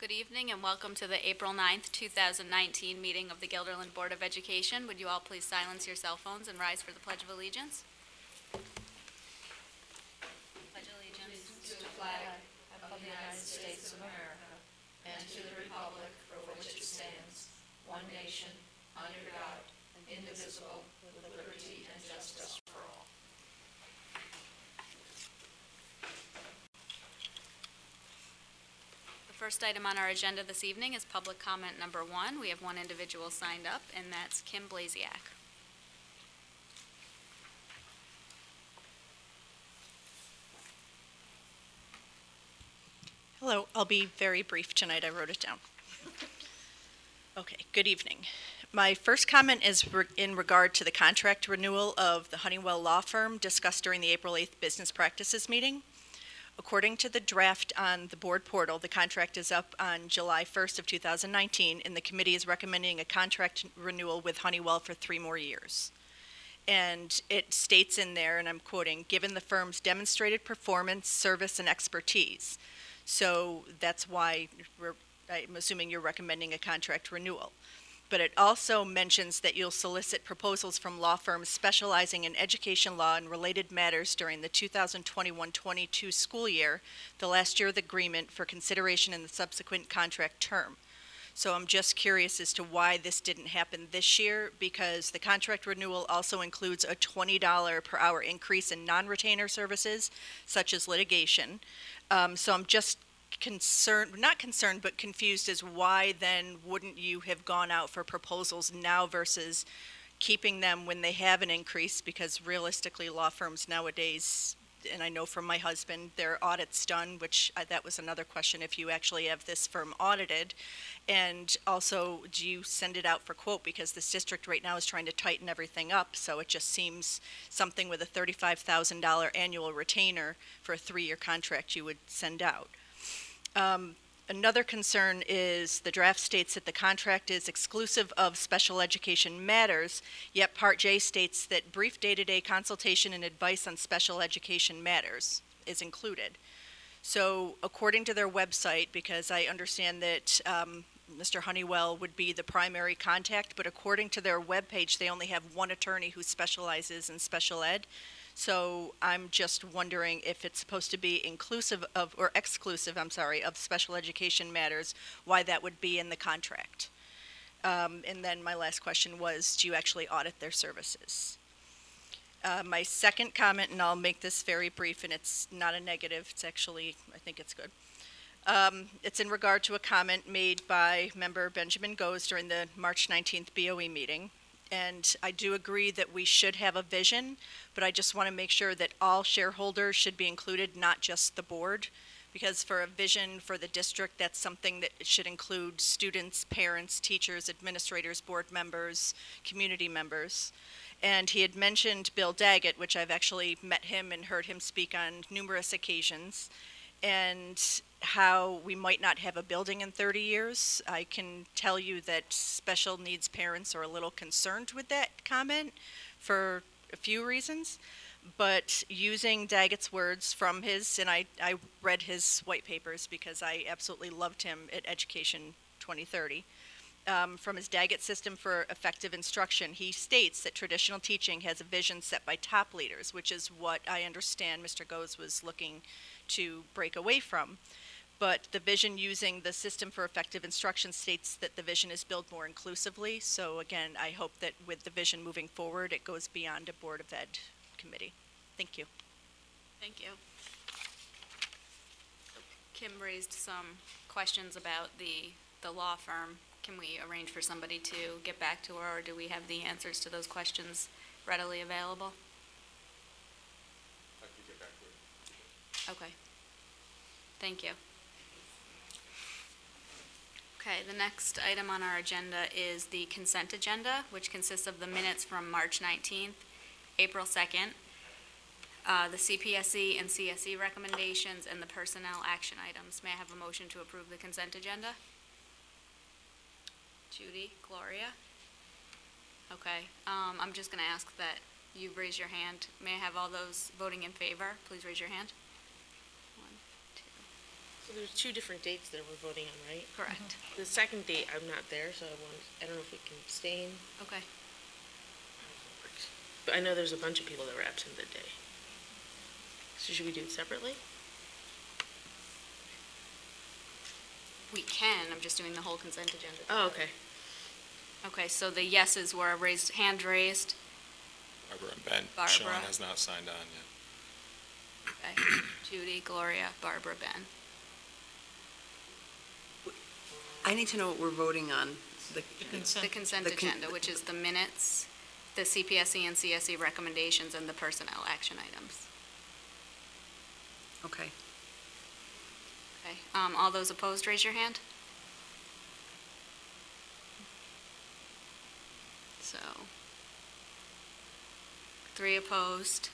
Good evening and welcome to the April 9th, 2019 meeting of the Guilderland Board of Education. Would you all please silence your cell phones and rise for the Pledge of Allegiance? Pledge allegiance to the flag of the United States of America and to the republic for which it stands, one nation, under God, indivisible, with liberty and justice for all. The first item on our agenda this evening is public comment number 1. We have one individual signed up, and that's Kim Blasiak. Hello, I'll be very brief tonight. I wrote it down. Okay, good evening. My first comment is in regard to the contract renewal of the Honeywell Law Firm discussed during the April 8th Business Practices meeting. According to the draft on the board portal, the contract is up on July 1st of 2019, and the committee is recommending a contract renewal with Honeywell for 3 more years. And it states in there, and I'm quoting, given the firm's demonstrated performance, service, and expertise. So that's why I'm assuming you're recommending a contract renewal. But it also mentions that you'll solicit proposals from law firms specializing in education law and related matters during the 2021-22 school year, the last year of the agreement, for consideration in the subsequent contract term. So I'm just curious as to why this didn't happen this year, because the contract renewal also includes a $20 per hour increase in non-retainer services, such as litigation. So I'm just not concerned, but confused as why then wouldn't you have gone out for proposals now versus keeping them when they have an increase, because realistically law firms nowadays, and I know from my husband, their audits done, which that was another question, if you actually have this firm audited, and also do you send it out for quote, because this district right now is trying to tighten everything up, so it just seems something with a $35,000 annual retainer for a 3-year contract you would send out. Another concern is the draft states that the contract is exclusive of special education matters, yet Part J states that brief day-to-day consultation and advice on special education matters is included. So according to their website, because I understand that Mr. Honeywell would be the primary contact, but according to their webpage, they only have one attorney who specializes in special ed. So I'm just wondering if it's supposed to be inclusive of, or exclusive, I'm sorry, of special education matters, why that would be in the contract. And then my last question was, do you actually audit their services? My second comment, and I'll make this very brief, and it's not a negative, it's actually, I think it's good. It's in regard to a comment made by member Benjamin Goes during the March 19th BOE meeting. And I do agree that we should have a vision, but I just want to make sure that all shareholders should be included, not just the board, because for a vision for the district, that's something that should include students, parents, teachers, administrators, board members, community members. And he had mentioned Bill Daggett, which I've actually met him and heard him speak on numerous occasions, and how we might not have a building in 30 years. I can tell you that special needs parents are a little concerned with that comment for a few reasons, but using Daggett's words from his, and I read his white papers because I absolutely loved him at Education 2030. From his Daggett System for Effective Instruction, he states that traditional teaching has a vision set by top leaders, which is what I understand Mr. Goes was looking to break away from. But the vision using the System for Effective Instruction states that the vision is built more inclusively. So again, I hope that with the vision moving forward, it goes beyond a Board of Ed committee. Thank you. Thank you. Kim raised some questions about the law firm. Can we arrange for somebody to get back to her, or do we have the answers to those questions readily available? I can get back to it. Okay. Thank you. Okay, the next item on our agenda is the consent agenda, which consists of the minutes from March 19th, April 2nd, the CPSE and CSE recommendations, and the personnel action items. May I have a motion to approve the consent agenda? Judy, Gloria? Okay, I'm just going to ask that you raise your hand. May I have all those voting in favor? Please raise your hand. 1, 2, So there's two different dates that we're voting on, right? Correct. The second date, I'm not there, so I don't know if we can abstain. Okay. But I know there's a bunch of people that were absent that day. So should we do it separately? We can, I'm just doing the whole consent agenda. Oh, okay. Okay, so the yeses were hand raised. Barbara and Ben. Barbara. Sean has not signed on yet. Okay. Judy, Gloria, Barbara, Ben. I need to know what we're voting on. The consent The con- agenda, which is the minutes, the CPSE and CSE recommendations, and the personnel action items. Okay. Okay, all those opposed, raise your hand. So, 3 opposed.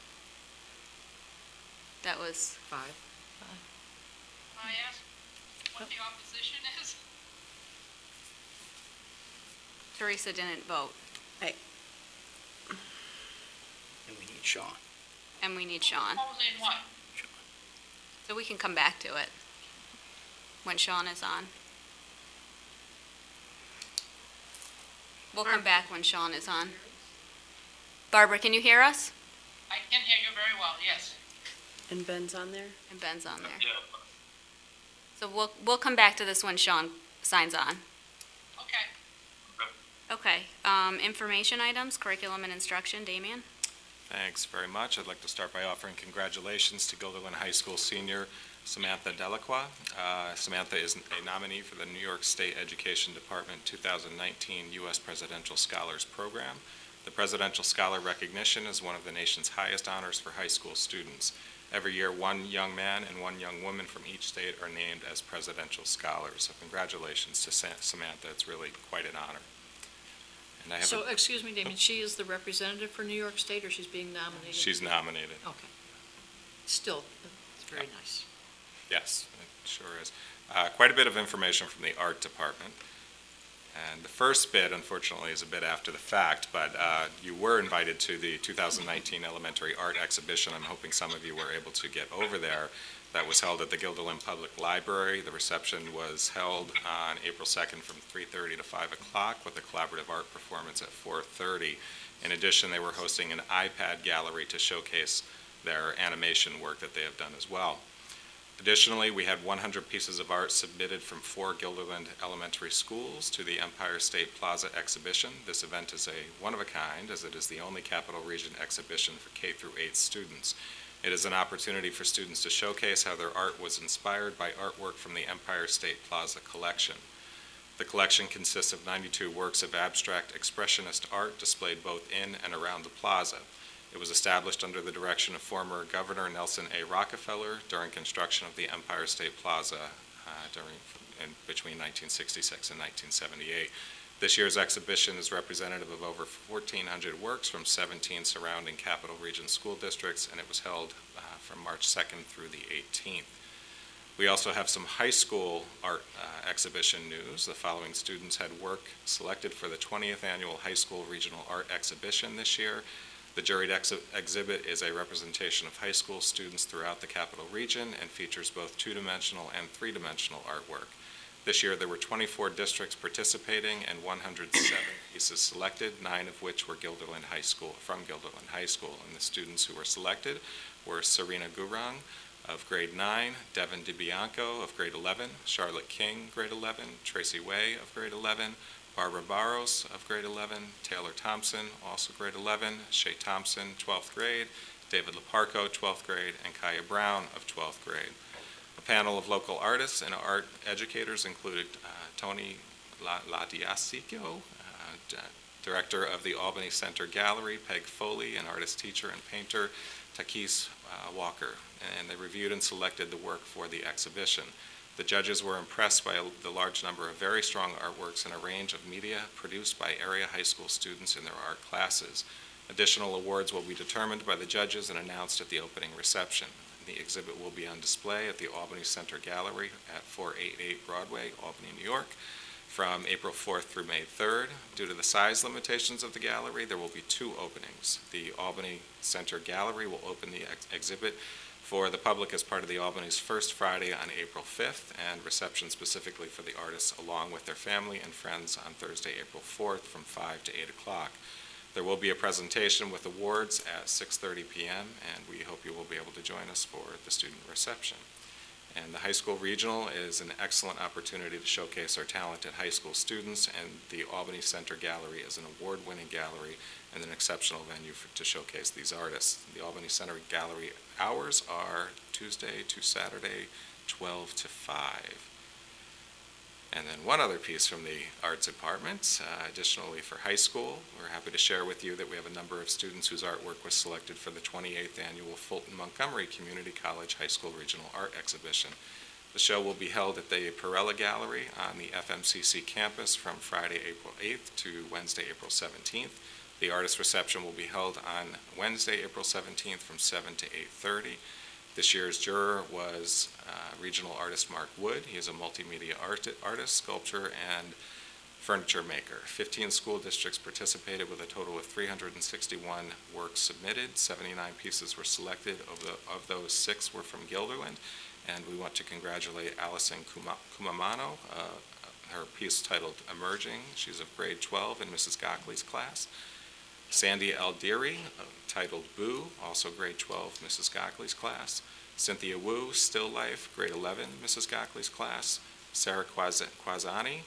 That was 5. I ask what the opposition is? Teresa didn't vote, And we need Sean. and we need Sean. Opposing what? So we can come back to it when Sean is on. We'll come back when Sean is on. Barbara, can you hear us? I can hear you very well, yes. And Ben's on there? And Ben's on there. Yeah. So we'll come back to this when Sean signs on. Okay. Okay, information items, curriculum and instruction, Damien? Thanks very much. I'd like to start by offering congratulations to Guilderland High School senior Samantha Delacroix. Samantha is a nominee for the New York State Education Department 2019 U.S. Presidential Scholars Program. The Presidential Scholar recognition is one of the nation's highest honors for high school students. Every year, one young man and one young woman from each state are named as Presidential Scholars. So congratulations to Samantha. It's really quite an honor. And I have So, excuse me, Damien, she is the representative for New York State, or she's being nominated? she's nominated. Okay. Still, it's very nice. Yes, it sure is. Quite a bit of information from the art department. And the first bit, unfortunately, is a bit after the fact, but you were invited to the 2019 Elementary Art Exhibition. I'm hoping some of you were able to get over there. That was held at the Guilderland Public Library. The reception was held on April 2nd from 3:30 to 5 o'clock with a collaborative art performance at 4:30. In addition, they were hosting an iPad gallery to showcase their animation work that they have done as well. Additionally, we had 100 pieces of art submitted from 4 Guilderland elementary schools to the Empire State Plaza exhibition. This event is a one-of-a-kind, as it is the only Capital Region exhibition for K through 8 students. It is an opportunity for students to showcase how their art was inspired by artwork from the Empire State Plaza collection. The collection consists of 92 works of abstract expressionist art displayed both in and around the plaza. It was established under the direction of former Governor Nelson A. Rockefeller during construction of the Empire State Plaza between 1966 and 1978. This year's exhibition is representative of over 1,400 works from 17 surrounding Capital Region school districts, and it was held from March 2nd through the 18th. We also have some high school art exhibition news. The following students had work selected for the 20th Annual High School Regional Art Exhibition this year. The juried exhibit is a representation of high school students throughout the Capital Region and features both two-dimensional and three-dimensional artwork. This year, there were 24 districts participating and 107 pieces selected, 9 of which were Guilderland High School, from Guilderland High School. And the students who were selected were Serena Gurang of grade 9, Devin DiBianco of grade 11, Charlotte King, grade 11, Tracy Way of grade 11, Barbara Barros of grade 11, Taylor Thompson, also grade 11, Shay Thompson, 12th grade, David Leparco, 12th grade, and Kaya Brown of 12th grade. A panel of local artists and art educators included Tony Ladiasico, director of the Albany Center Gallery, Peg Foley, an artist, teacher, and painter, Takis Walker, and they reviewed and selected the work for the exhibition. The judges were impressed by the large number of very strong artworks in a range of media produced by area high school students in their art classes. Additional awards will be determined by the judges and announced at the opening reception. The exhibit will be on display at the Albany Center Gallery at 488 Broadway, Albany, New York, from April 4th through May 3rd. Due to the size limitations of the gallery, there will be 2 openings. The Albany Center Gallery will open the exhibit for the public as part of the Albany's First Friday on April 5th, and reception specifically for the artists along with their family and friends on Thursday, April 4th from 5 to 8 o'clock. There will be a presentation with awards at 6:30 p.m., and we hope you will be able to join us for the student reception. And the high school regional is an excellent opportunity to showcase our talented high school students, and the Albany Center Gallery is an award-winning gallery and an exceptional venue to showcase these artists. The Albany Center Gallery hours are Tuesday to Saturday, 12 to 5. And then one other piece from the arts department, additionally for high school, we're happy to share with you that we have a number of students whose artwork was selected for the 28th annual Fulton Montgomery Community College High School Regional Art Exhibition. The show will be held at the Perella Gallery on the FMCC campus from Friday, April 8th to Wednesday, April 17th. The artist reception will be held on Wednesday, April 17th from 7 to 8:30. This year's juror was regional artist Mark Wood. He is a multimedia artist, sculptor, and furniture maker. 15 school districts participated with a total of 361 works submitted. 79 pieces were selected. Of those, 6 were from Guilderland. And we want to congratulate Allison Kumamano, her piece titled Emerging. She's of grade 12 in Mrs. Gockley's class. Sandy Aldiri, titled Boo, also grade 12, Mrs. Gockley's class. Cynthia Wu, Still Life, grade 11, Mrs. Gockley's class. Sarah Quazani,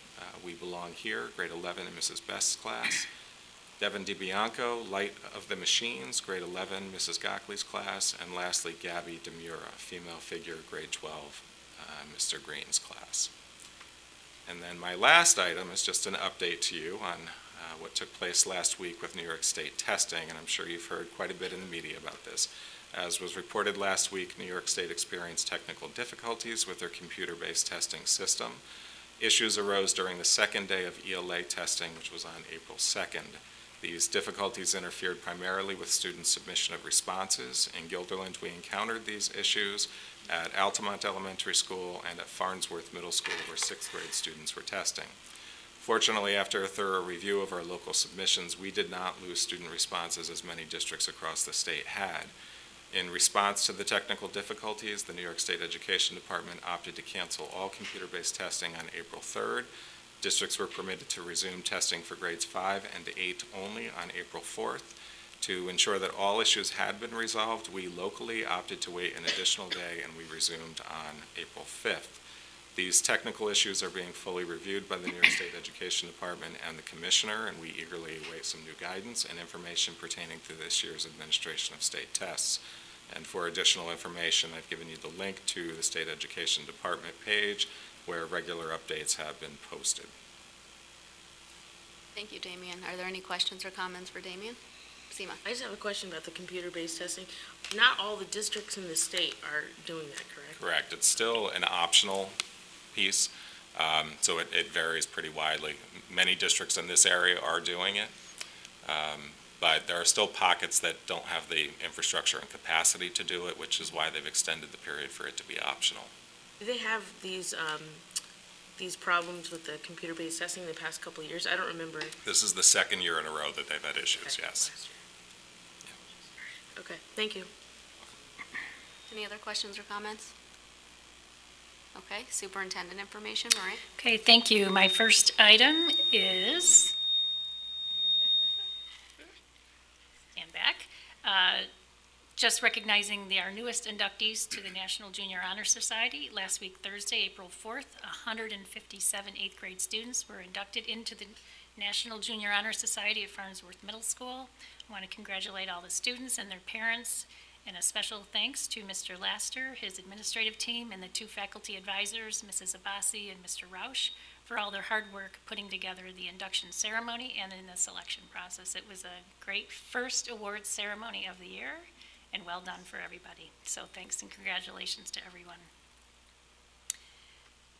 We Belong Here, grade 11 in Mrs. Best's class. Devin DiBianco, Light of the Machines, grade 11, Mrs. Gockley's class. And lastly, Gabby Demura, female figure, grade 12, Mr. Green's class. And then my last item is just an update to you on what took place last week with New York State testing, and I'm sure you've heard quite a bit in the media about this. As was reported last week, New York State experienced technical difficulties with their computer-based testing system. Issues arose during the second day of ELA testing, which was on April 2nd. These difficulties interfered primarily with student submission of responses. In Guilderland, we encountered these issues at Altamont Elementary School and at Farnsworth Middle School, where 6th grade students were testing. Fortunately, after a thorough review of our local submissions, we did not lose student responses as many districts across the state had. In response to the technical difficulties, the New York State Education Department opted to cancel all computer-based testing on April 3rd. Districts were permitted to resume testing for grades 5 and 8 only on April 4th. To ensure that all issues had been resolved, we locally opted to wait an additional day, and we resumed on April 5th. These technical issues are being fully reviewed by the New York State Education Department and the Commissioner, and we eagerly await some new guidance and information pertaining to this year's administration of state tests. And for additional information, I've given you the link to the State Education Department page where regular updates have been posted. Thank you, Damien. Are there any questions or comments for Damien? Seema. I just have a question about the computer-based testing. Not all the districts in the state are doing that, correct? Correct. It's still an optional piece, so it varies pretty widely. Many districts in this area are doing it, but there are still pockets that don't have the infrastructure and capacity to do it, which is why they've extended the period for it to be optional. Do they have these problems with the computer-based testing in the past couple of years? I don't remember. This is the second year in a row that they've had issues, yes. Okay, thank you. Any other questions or comments? Okay, Superintendent Information, Maureen. Okay, thank you. My first item is, stand back, just recognizing our newest inductees to the National Junior Honor Society. Last week, Thursday, April 4th, 157 8th grade students were inducted into the National Junior Honor Society at Farnsworth Middle School. I want to congratulate all the students and their parents, and a special thanks to Mr. Laster, his administrative team, and the 2 faculty advisors, Mrs. Abbasi and Mr. Rausch, for all their hard work putting together the induction ceremony and in the selection process. It was a great first awards ceremony of the year, and well done for everybody. So thanks and congratulations to everyone.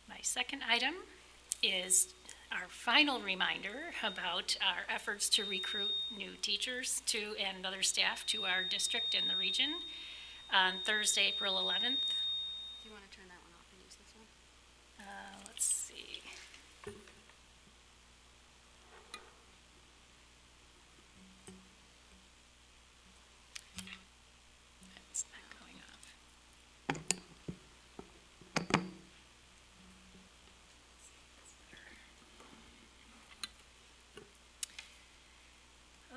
My second item is our final reminder about our efforts to recruit new teachers and other staff to our district and the region. On Thursday, April 11th. Do you want to turn that one off and use this one? Let's see. That's not going off.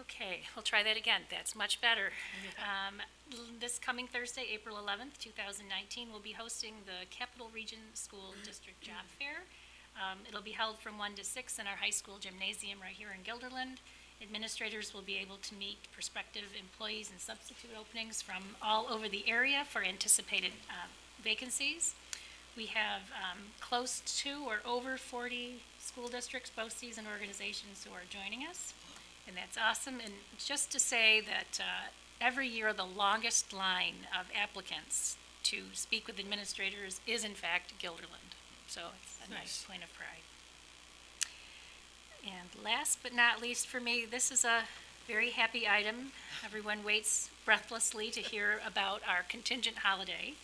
Okay, we'll try that again. That's much better. This coming Thursday, April 11th, 2019, we'll be hosting the Capital Region School District Job Fair. It'll be held from 1 to 6 in our high school gymnasium right here in Guilderland. Administrators will be able to meet prospective employees and substitute openings from all over the area for anticipated vacancies. We have close to or over 40 school districts, BOCES, and organizations who are joining us, and that's awesome. And just to say that every year the longest line of applicants to speak with administrators is in fact Guilderland, so it's a nice point of pride. And last but not least for me, this is a very happy item. Everyone waits breathlessly to hear about our contingent holiday.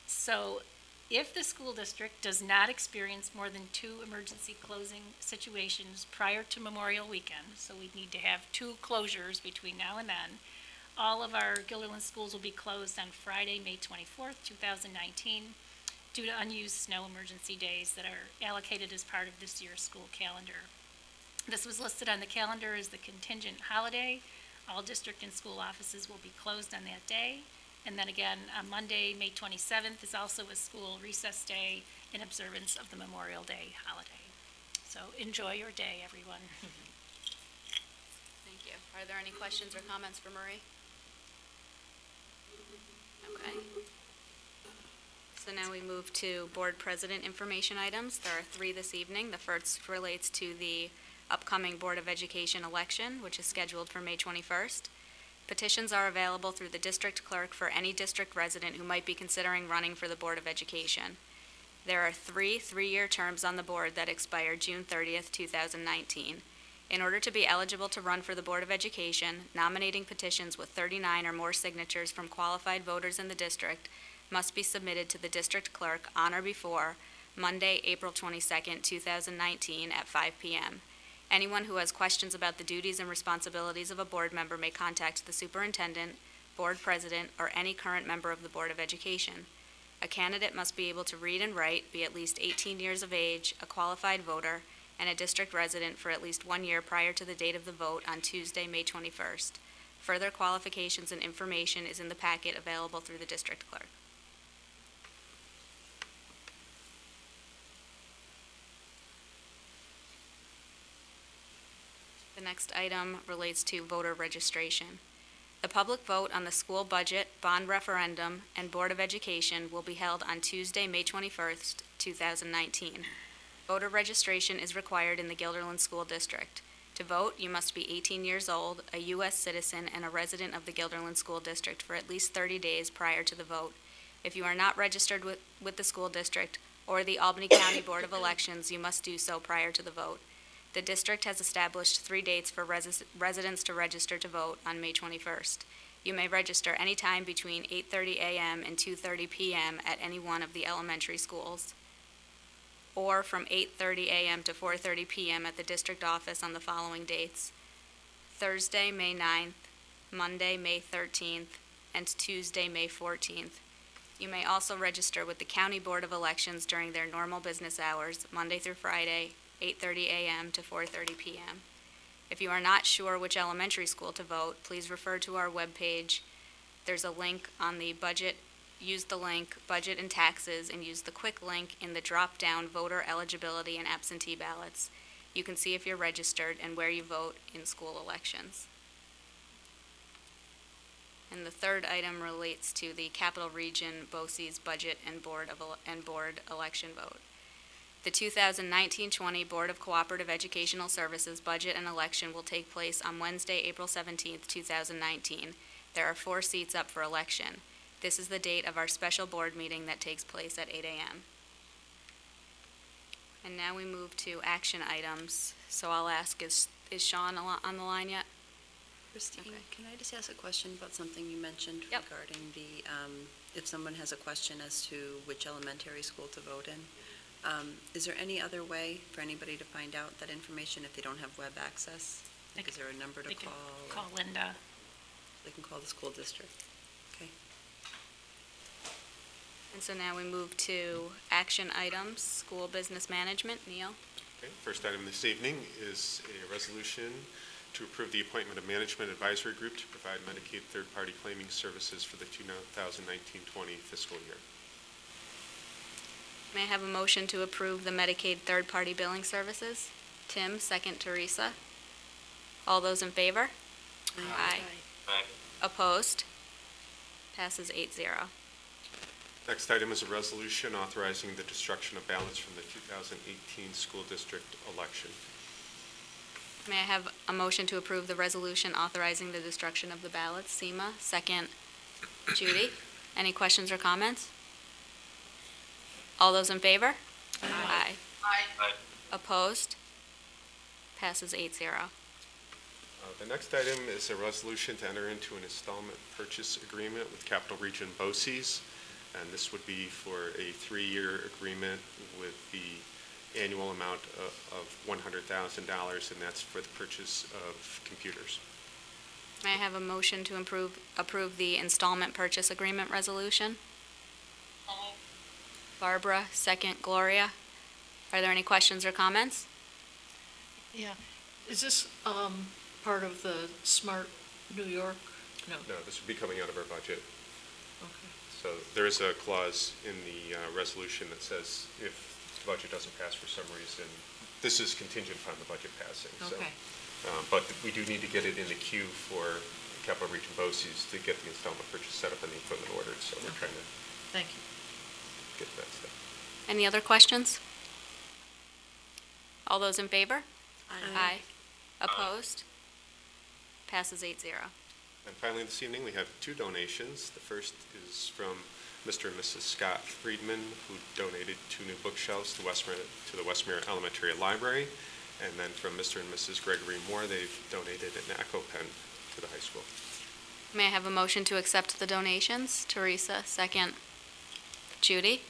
So if the school district does not experience more than 2 emergency closing situations prior to Memorial Weekend, so we need to have 2 closures between now and then, all of our Guilderland schools will be closed on Friday, May 24th, 2019, due to unused snow emergency days that are allocated as part of this year's school calendar. This was listed on the calendar as the contingent holiday. All district and school offices will be closed on that day. And then again, on Monday, May 27th is also a school recess day in observance of the Memorial Day holiday. So enjoy your day, everyone. Thank you. Are there any questions or comments for Marie? Okay. So now we move to board president information items. There are 3 this evening. The first relates to the upcoming Board of Education election, which is scheduled for May 21st. Petitions are available through the district clerk for any district resident who might be considering running for the Board of Education. There are 3 3-year terms on the board that expire June 30th, 2019. In order to be eligible to run for the Board of Education, nominating petitions with 39 or more signatures from qualified voters in the district must be submitted to the district clerk on or before Monday, April 22nd, 2019 at 5 p.m. Anyone who has questions about the duties and responsibilities of a board member may contact the superintendent, board president, or any current member of the Board of Education. A candidate must be able to read and write, be at least 18 years of age, a qualified voter, and a district resident for at least 1 year prior to the date of the vote on Tuesday, May 21st. Further qualifications and information is in the packet available through the district clerk. The next item relates to voter registration. The public vote on the school budget, bond referendum, and Board of Education will be held on Tuesday, May 21st, 2019. Voter registration is required in the Guilderland School District. To vote, you must be 18 years old, a U.S. citizen, and a resident of the Guilderland School District for at least 30 days prior to the vote. If you are not registered with the school district or the Albany County Board of Elections, you must do so prior to the vote. The district has established 3 dates for residents to register to vote on May 21st. You may register any time between 8:30 a.m. and 2:30 p.m. at any one of the elementary schools, or from 8:30 a.m. to 4:30 p.m. at the district office on the following dates: Thursday, May 9th, Monday, May 13th, and Tuesday, May 14th. You may also register with the County Board of Elections during their normal business hours, Monday through Friday, 8:30 a.m. to 4:30 p.m. If you are not sure which elementary school to vote, please refer to our webpage. There's a link on the budget. Use the link Budget and Taxes and use the quick link in the drop-down Voter Eligibility and Absentee Ballots. You can see if you're registered and where you vote in school elections. And the third item relates to the Capital Region BOCES budget and board election vote. The 2019-20 Board of Cooperative Educational Services budget and election will take place on Wednesday, April 17th, 2019. There are 4 seats up for election. This is the date of our special board meeting that takes place at 8 a.m. And now we move to action items. So I'll ask, is Sean on the line yet? Christine, Okay. can I just ask a question about something you mentioned Yep. regarding the, if someone has a question as to which elementary school to vote in? Is there any other way for anybody to find out that information if they don't have web access? Like, is there a number to They can call? call Linda. They can call the school district. Okay. And so now we move to action items, school business management. Neil? Okay, first item this evening is a resolution to approve the appointment of Management Advisory Group to provide Medicaid third-party claiming services for the 2019-20 fiscal year. May I have a motion to approve the Medicaid third-party billing services? Tim, second Teresa. All those in favor? Aye. Opposed? Passes 8-0. Next item is a resolution authorizing the destruction of ballots from the 2018 school district election. May I have a motion to approve the resolution authorizing the destruction of the ballots? Seema, second Judy. Any questions or comments? All those in favor? Aye. Aye. Opposed? Passes 8-0. The next item is a resolution to enter into an installment purchase agreement with Capital Region BOCES, and this would be for a 3-year agreement with the annual amount of $100,000, and that's for the purchase of computers. May I have a motion to approve the installment purchase agreement resolution? So moved. Barbara, second Gloria. Are there any questions or comments? Yeah. Is this part of the Smart New York? No. No, this would be coming out of our budget. Okay. So there is a clause in the resolution that says if the budget doesn't pass for some reason, this is contingent upon the budget passing. Okay. But we do need to get it in the queue for Capital Region BOCES to get the installment purchase set up and the equipment ordered, so we're trying to Thank you. get that stuff. Any other questions? All those in favor? Aye. Opposed? Passes 8-0. And finally, this evening, we have 2 donations. The first is from Mr. and Mrs. Scott Friedman, who donated 2 new bookshelves to the Westmere Elementary Library. And then from Mr. and Mrs. Gregory Moore, they've donated an Echo pen to the high school. May I have a motion to accept the donations? Teresa, second Judy.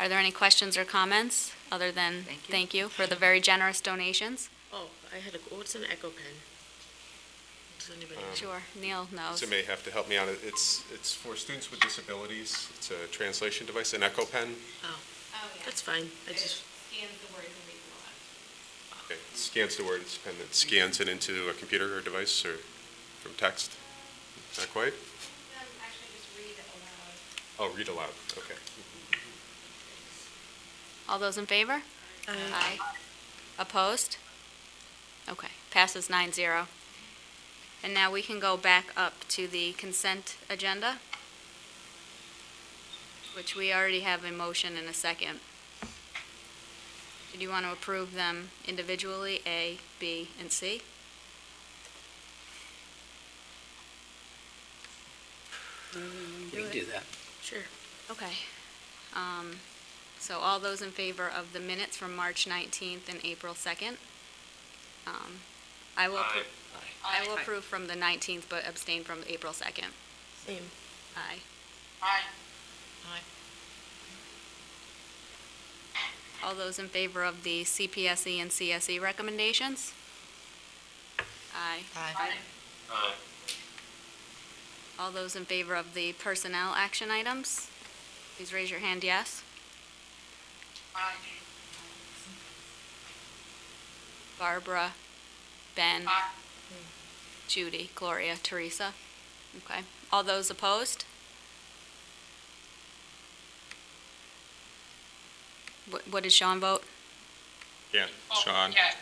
Are there any questions or comments other than thank you for the very generous donations? Oh, what's an Echo pen? Does anybody know? Sure, Neil knows. So may have to help me out. It's for students with disabilities. It's a translation device, an Echo pen. Oh, that's fine. I just, Okay, it scans the words, and it scans it into a computer or device or from text. Not quite? Actually, just read it aloud. Oh, read aloud, okay. All those in favor? Aye. Opposed? Okay, passes 9-0. And now we can go back up to the consent agenda, which we already have a motion and a second. Did you want to approve them individually, A, B, and C? We can do that. sure. Okay. So all those in favor of the minutes from March 19th and April 2nd? I will approve from the 19th, but abstain from April 2nd. Same. Aye. Aye. All those in favor of the CPSE and CSE recommendations? Aye. Aye. All those in favor of the personnel action items? Please raise your hand, yes. Aye. Barbara, Ben, Aye. Judy, Gloria, Teresa. Okay. All those opposed? What did Sean vote? Yeah, Oh, Sean. yeah.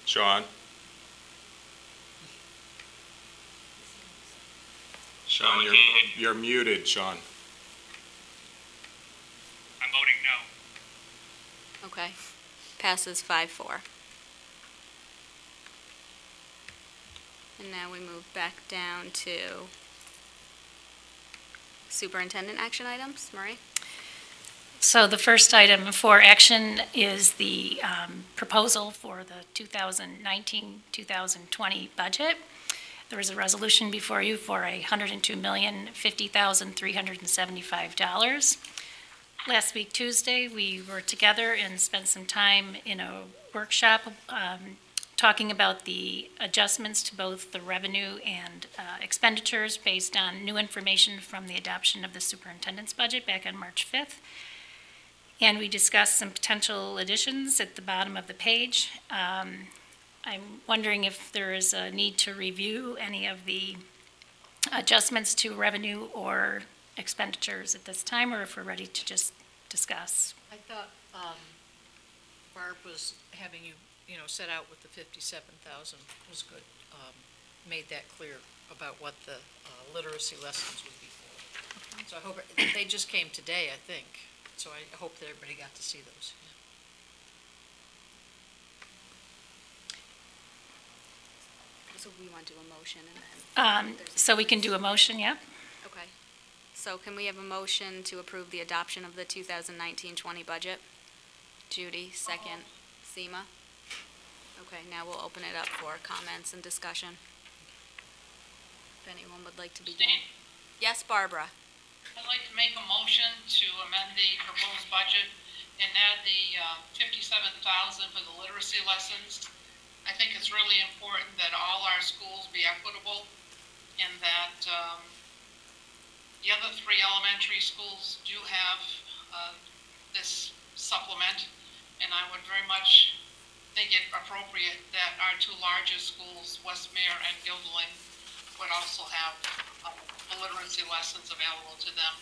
Sean? Sean, you're muted, Sean. I'm voting no. Okay. Passes 5-4. And now we move back down to superintendent action items. Marie? So the first item for action is the proposal for the 2019-2020 budget. There is a resolution before you for $102,050,375. Last week, Tuesday, we were together and spent some time in a workshop talking about the adjustments to both the revenue and expenditures based on new information from the adoption of the superintendent's budget back on March 5th. And we discussed some potential additions at the bottom of the page. I I'm wondering if there is a need to review any of the adjustments to revenue or expenditures at this time, or if we're ready to just discuss. I thought Barb was having you, set out with the 57,000 was good. Made that clear about what the literacy lessons would be for. So I hope, they just came today, I think, so I hope that everybody got to see those. So we want to do a motion and then. So we can do a motion, yeah? Okay. So can we have a motion to approve the adoption of the 2019-20 budget? Judy, second. Seema? Okay, now we'll open it up for comments and discussion. If anyone would like to begin. Christine, Yes, Barbara? I'd like to make a motion to amend the proposed budget and add the 57,000 for the literacy lessons. I think it's really important that all our schools be equitable and that the other 3 elementary schools do have this supplement, and I would very much think it appropriate that our 2 largest schools, Westmere and Guilderland, would also have the literacy lessons available to them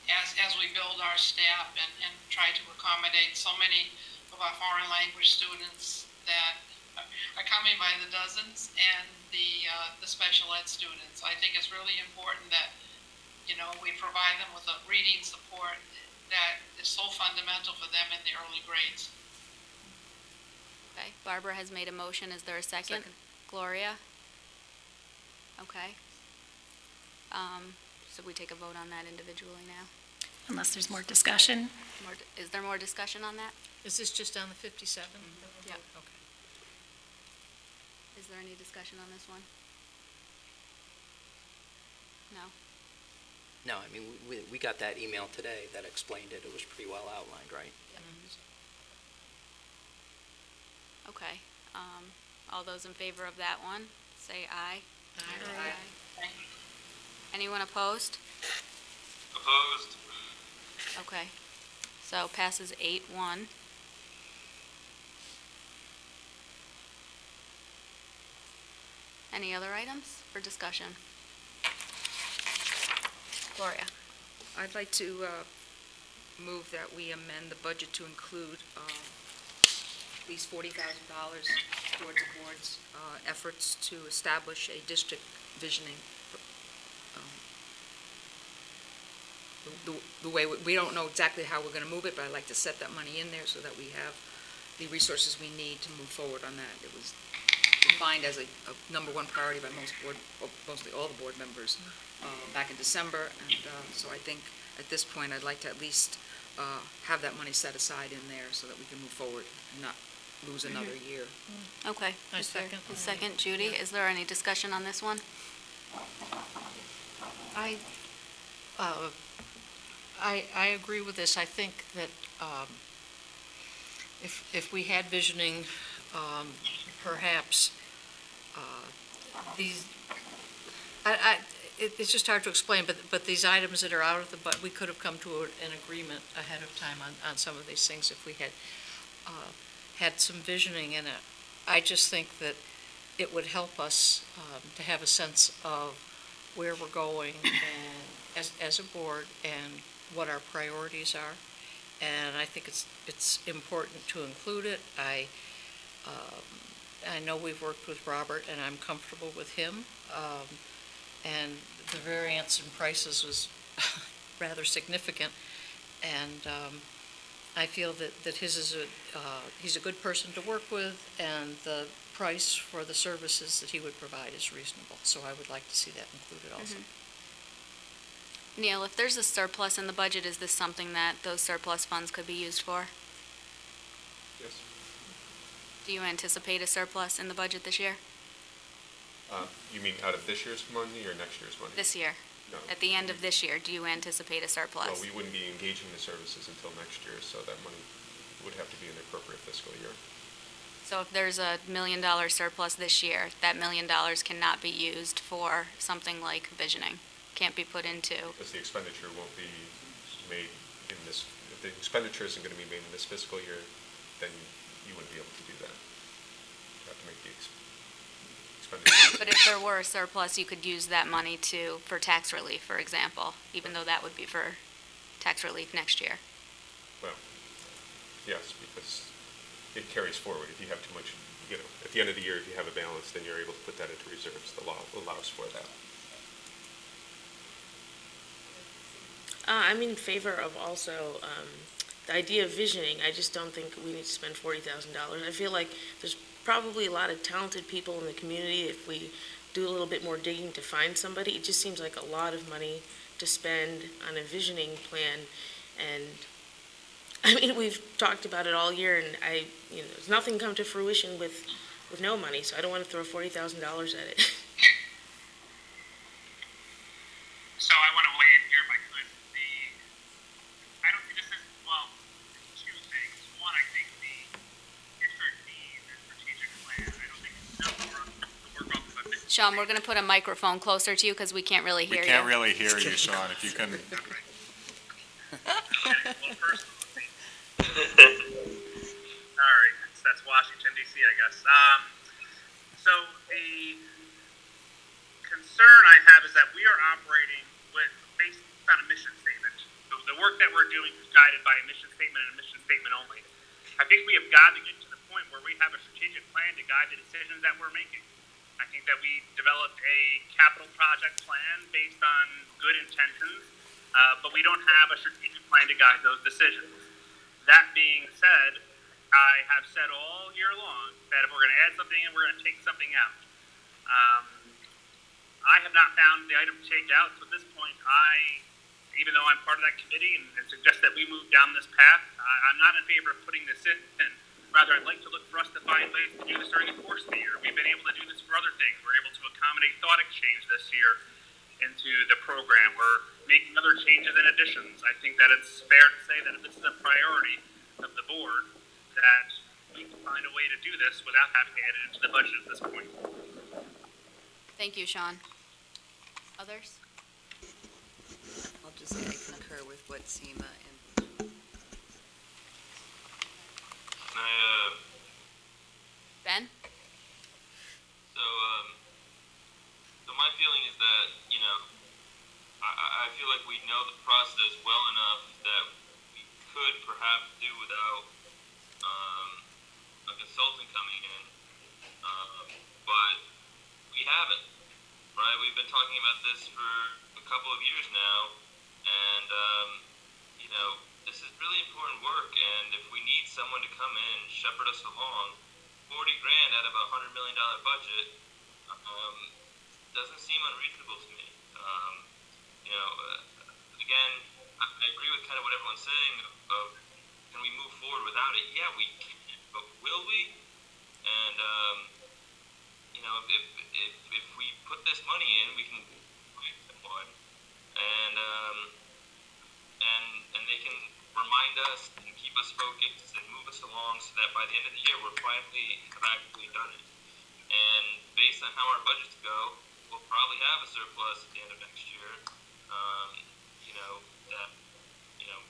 as we build our staff and try to accommodate so many of our foreign language students that are coming by the dozens, and the special ed students. I think it's really important that, we provide them with a reading support that is so fundamental for them in the early grades. Okay, Barbara has made a motion. Is there a second? Gloria? Okay. So we take a vote on that individually now? Unless there's more discussion. Is there more discussion on that? Is this just on the 57? Yeah. Okay. Is there any discussion on this one? No? No, I mean, we got that email today that explained it. It was pretty well outlined, right? Okay. All those in favor of that one, say aye. Aye. Anyone opposed? Opposed. Okay. So passes 8-1. Any other items for discussion? Gloria? I'd like to move that we amend the budget to include at least $40,000 towards the board's efforts to establish a district visioning. The way, we don't know exactly how we're going to move it, but I'd like to set that money in there so that we have the resources we need to move forward on that. It was defined as a number 1 priority by mostly all the board members back in December, and so I think at this point I'd like to at least have that money set aside in there so that we can move forward and not lose another year. Okay. I Is there second. a second, Judy? Yeah. Is there any discussion on this one? I agree with this. I think that if we had visioning, perhaps these, it's just hard to explain, but these items that are out of the budget, we could have come to an agreement ahead of time on some of these things if we had had some visioning in it. I just think that it would help us to have a sense of where we're going and as a board and what our priorities are. And I think it's important to include it. I know we've worked with Robert, and I'm comfortable with him. And the variance in prices was rather significant. And I feel that his is he's a good person to work with, and the price for the services that he would provide is reasonable. So I would like to see that included also. Neil, if there's a surplus in the budget, is this something that those surplus funds could be used for? Yes. Do you anticipate a surplus in the budget this year? You mean out of this year's money or next year's money? This year? No. At the end of this year, do you anticipate a surplus? Well, we wouldn't be engaging the services until next year, so that money would have to be in the appropriate fiscal year. So if there's a $1 million surplus this year, that $1 million cannot be used for something like visioning? Can't be put into? Because the expenditure won't be made in this, if the expenditure isn't going to be made in this fiscal year, then you wouldn't be able to do that. You have to make the expenditure. But if there were a surplus, you could use that money for tax relief, for example, even though that would be for tax relief next year. Well, yes, because it carries forward. If you have too much, at the end of the year, if you have a balance, then you're able to put that into reserves. The law allows for that. I'm in favor of also the idea of visioning. I just don't think we need to spend $40,000. I feel like there's probably a lot of talented people in the community. If we do a little bit more digging to find somebody, it just seems like a lot of money to spend on a visioning plan. And I mean, we've talked about it all year, and there's nothing come to fruition with no money, so I don't want to throw $40,000 at it. So I want to weigh in here if I could. I don't think this is, well, two things. One, I think the district needs a strategic plan. I don't think it's enough for us to work off of it. Sean, we're going to put a microphone closer to you because we can't really hear you. We can't really hear you, Sean, if you can. Okay, well, first, all right, that's Washington, D.C., I guess. So the concern I have is that we are operating based on a mission statement. The work that we're doing is guided by a mission statement and a mission statement only. I think we have got to get to the point where we have a strategic plan to guide the decisions that we're making. I think that we developed a capital project plan based on good intentions, but we don't have a strategic plan to guide those decisions. That being said, I have said all year long that if we're going to add something in, we're going to take something out. I have not found the item to take out, so at this point, even though I'm part of that committee and suggest that we move down this path, I'm not in favor of putting this in. Rather, I'd like to look for us to find ways to do this during the course of the year. We've been able to do this for other things. We're able to accommodate thought exchange this year into the program. We're making other changes and additions. I think that it's fair to say that if this is a priority of the board, that we can find a way to do this without having to add it into the budget at this point. Thank you, Sean. Others? I'll just say I concur with what Seema and Ben? So my feeling is that, I feel like we know the process well enough that we could perhaps do without a consultant coming in, but we haven't, right? We've been talking about this for a couple of years now, and, this is really important work, and if we need someone to come in, shepherd us along, 40 grand out of a $100 million budget doesn't seem unreasonable to me. Again, I agree with kind of what everyone's saying of can we move forward without it? Yeah, we can, but will we? And, if we put this money in, we can find someone, and they can remind us and keep us focused and move us along so that by the end of the year, we're finally have actually done it. And based on how our budgets go, we'll probably have a surplus at the end of next year. That,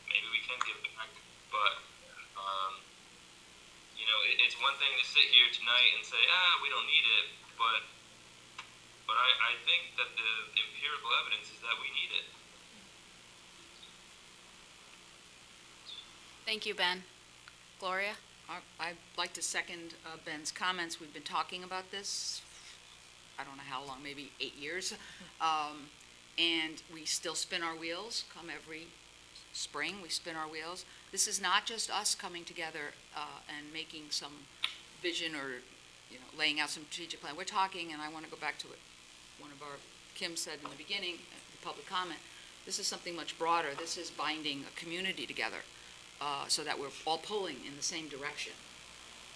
maybe we can give back, but, it's one thing to sit here tonight and say, we don't need it, but I think that the empirical evidence is that we need it. Thank you, Ben. Gloria? I'd like to second Ben's comments. We've been talking about this, I don't know how long, maybe 8 years. And we still spin our wheels. Come every spring, we spin our wheels. This is not just us coming together and making some vision or, laying out some strategic plan. We're talking, and I want to go back to what Kim said in the beginning, the public comment. This is something much broader. This is binding a community together. So that we're all pulling in the same direction.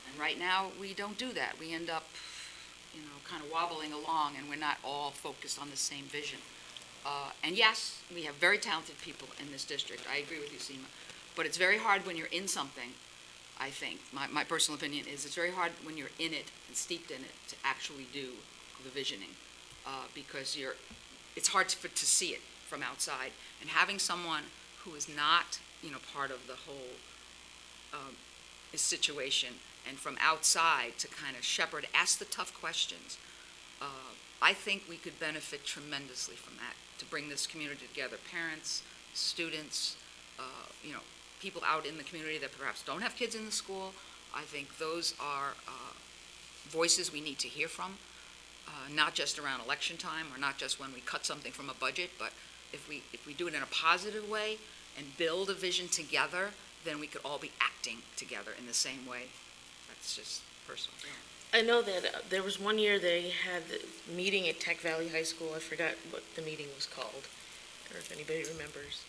And right now, we don't do that. We end up, kind of wobbling along, and we're not all focused on the same vision. And yes, we have very talented people in this district. I agree with you, Seema. But it's very hard when you're in something, I think. My personal opinion is it's very hard when you're in it and steeped in it to actually do the visioning. Because it's hard to see it from outside. And having someone who is not part of the whole situation and from outside to kind of shepherd, ask the tough questions. I think we could benefit tremendously from that, to bring this community together, parents, students, people out in the community that perhaps don't have kids in the school. I think those are voices we need to hear from, not just around election time or not just when we cut something from a budget, but if we do it in a positive way and build a vision together, then we could all be acting together in the same way. That's just personal feeling. I know that there was one year they had the meeting at Tech Valley High School. I forgot what the meeting was called, or if anybody remembers.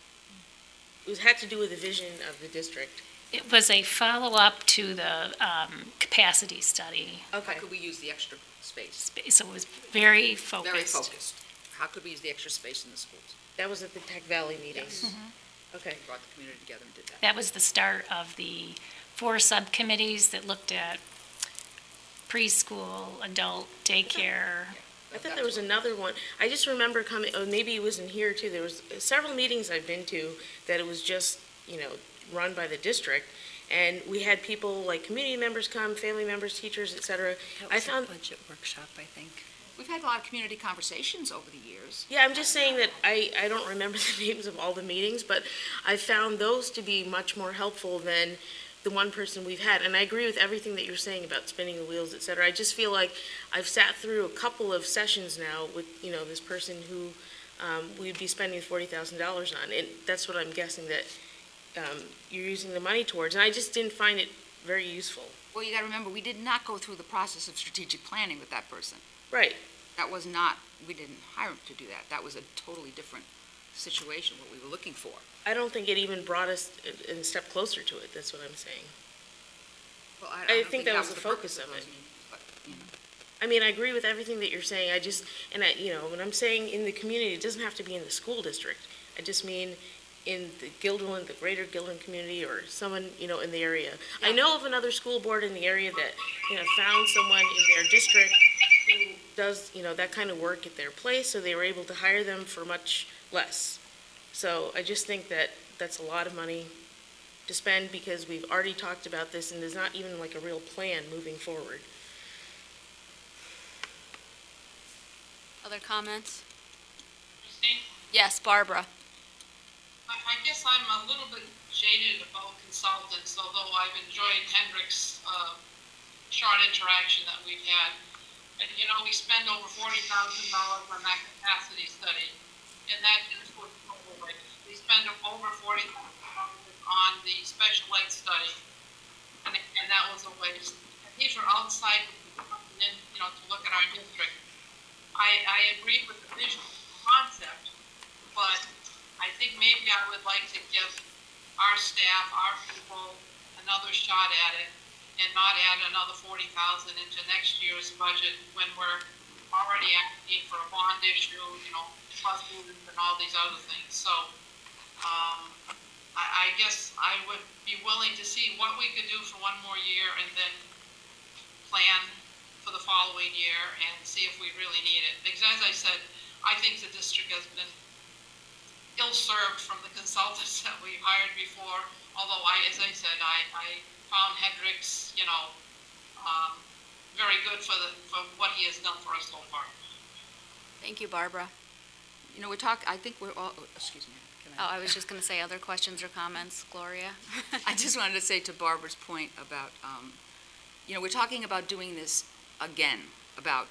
It had to do with the vision of the district. It was a follow-up to the capacity study. Okay. How could we use the extra space? So it was very focused. Very focused. How could we use the extra space in the schools? That was at the Tech Valley meeting. Yes. Okay. We brought the community together and did that. That was the start of the 4 subcommittees that looked at preschool, adult, daycare. I thought there was another one. I just remember coming, oh, maybe it was in here too. There was several meetings I've been to that it was just, run by the district. And we had people like community members come, family members, teachers, et cetera. That was a budget workshop, I think. We've had a lot of community conversations over the years. Yeah, I'm just saying that I don't remember the names of all the meetings, but I found those to be much more helpful than the one person we've had. And I agree with everything that you're saying about spinning the wheels, et cetera. I just feel like I've sat through a couple of sessions now with, this person who we'd be spending $40,000 on. And that's what I'm guessing that you're using the money towards. And I just didn't find it very useful. Well, you got to remember, we did not go through the process of strategic planning with that person. Right. That was not, we didn't hire him to do that. That was a totally different situation, what we were looking for. I don't think it even brought us a step closer to it. That's what I'm saying. Well, I think that was the focus of it. I mean, I agree with everything that you're saying. When I'm saying in the community, it doesn't have to be in the school district. I just mean in the Guilderland, the greater Guilderland community, or someone, in the area. Yeah. I know of another school board in the area that, found someone in their district who does, that kind of work at their place, so they were able to hire them for much less. So I just think that that's a lot of money to spend because we've already talked about this and there's not even like a real plan moving forward. Other comments? Christine? Yes, Barbara. I guess I'm a little bit jaded about consultants, although I've enjoyed Hendrick's short interaction that we've had. And, we spend over $40,000 on that capacity study, and that is for total waste. We spend over $40,000 on the special ed study, and that was a waste. And these are outside coming in, to look at our district. I agree with the vision concept, but I think maybe I would like to give our staff, our people, another shot at it and not add another $40,000 into next year's budget when we're already asking for a bond issue, plus movement and all these other things. So I guess I would be willing to see what we could do for one more year and then plan for the following year and see if we really need it. Because as I said, I think the district has been ill-served from the consultants that we hired before, although as I said, I found Hendricks, very good for what he has done for us so far. Thank you, Barbara. I think we're all, excuse me. I was just going to say other questions or comments. Gloria? I just wanted to say to Barbara's point about, we're talking about doing this again, about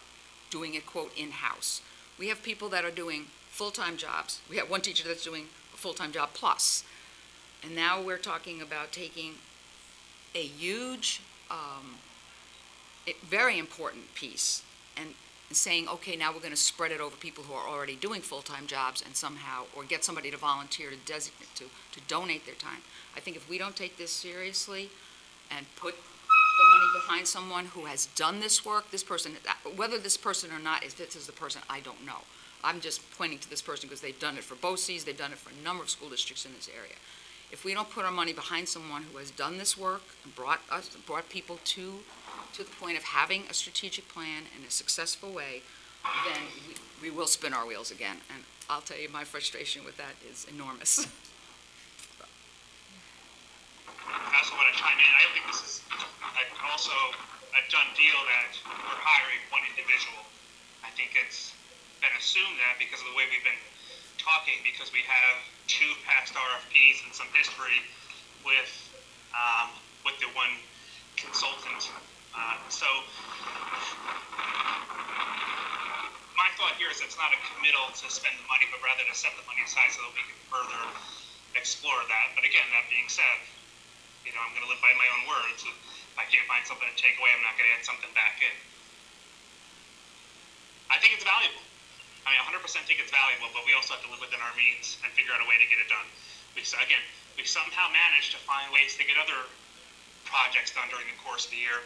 doing it, quote, in-house. We have people that are doing full-time jobs. We have one teacher that's doing a full-time job plus. And now we're talking about taking a huge, very important piece and saying, okay, now we're going to spread it over people who are already doing full-time jobs and somehow, or get somebody to volunteer to designate, to donate their time. I think if we don't take this seriously and put the money behind someone who has done this work, this person, whether this person or not, if this is the person, I don't know. I'm just pointing to this person because they've done it for BOCES, they've done it for a number of school districts in this area. If we don't put our money behind someone who has done this work and brought people to the point of having a strategic plan in a successful way, then we will spin our wheels again. And I'll tell you, my frustration with that is enormous. I also want to chime in. I don't think this is, I also also a done deal that we're hiring one individual. I think it's been assumed that because of the way we've been talking, because we have 2 past RFPs and some history with the one consultant. So my thought here is it's not a committal to spend the money, but rather to set the money aside so that we can further explore that. But again, that being said, I'm going to live by my own words. If I can't find something to take away, I'm not going to add something back in. I think it's valuable. I 100% think it's valuable, but we also have to live within our means and figure out a way to get it done. We somehow managed to find ways to get other projects done during the course of the year.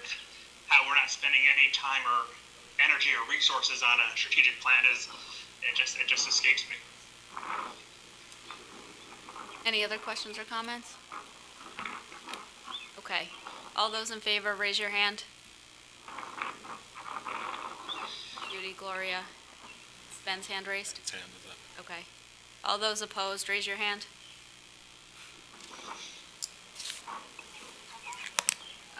How we're not spending any time or energy or resources on a strategic plan it just escapes me. Any other questions or comments? Okay. All those in favor, raise your hand. Judy, Gloria, Ben's hand raised? His hand is up. Okay. All those opposed, raise your hand.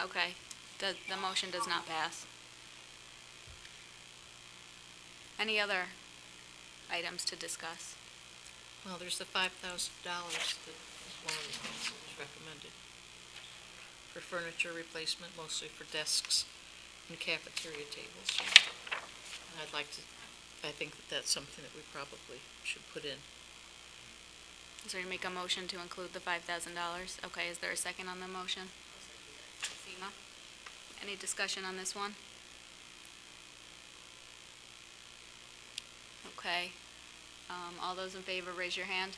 Okay. The motion does not pass. Any other items to discuss? Well, there's the $5,000 that is one of the things that was recommended for furniture replacement, mostly for desks and cafeteria tables. And I think that that's something that we probably should put in. So you make a motion to include the $5,000? Okay, is there a second on the motion? Seema? Any discussion on this one? Okay. All those in favor, raise your hand.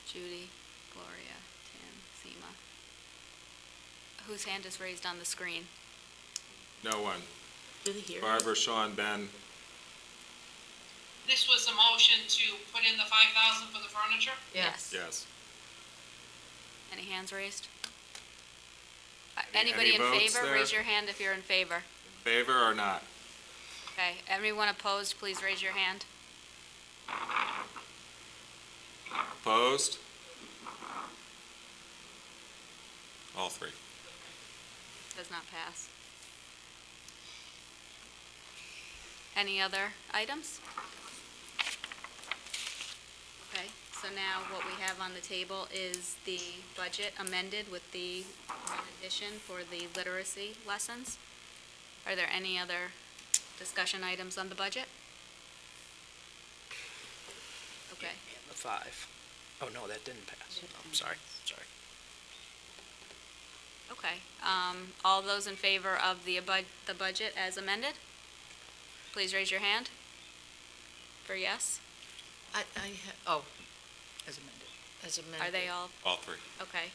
Judy, Gloria, Tim, Seema. Whose hand is raised on the screen? No one. Did he hear? Barbara, Sean, Ben. This was a motion to put in the 5,000 for the furniture? Yes. Yes. Any hands raised? Any Anybody in votes favor? there? Raise your hand if you're in favor. Favor or not? Okay, everyone opposed, please raise your hand. Opposed? All 3. Does not pass. Any other items? Okay, so now what we have on the table is the budget amended with the one addition for the literacy lessons. Are there any other discussion items on the budget? Okay. And the 5. Oh, no, that didn't pass. Oh, I'm sorry. Okay. All those in favor of the budget as amended? Please raise your hand for yes. As amended. As amended. Are they all? All 3. Okay.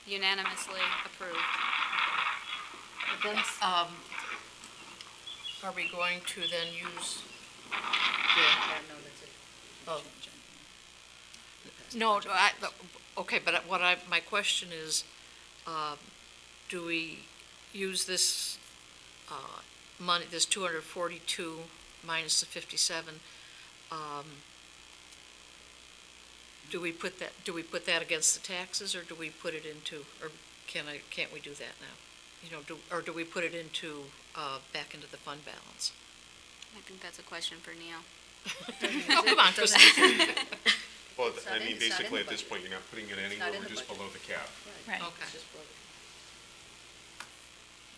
Unanimously approved. Are we going to then use? No, that's it. Oh. Change it. No, okay, but my question is, do we use this money, this 242 minus the 57? Do we put that against the taxes, or do we put it into, or can't we do that now? Or do we put it into back into the fund balance? I think that's a question for Neil. Oh, come on, Christine. Well, It's not in basically the at this budget. point, you're not putting it It's anywhere, not in we're the just budget. below the cap. Right. Okay.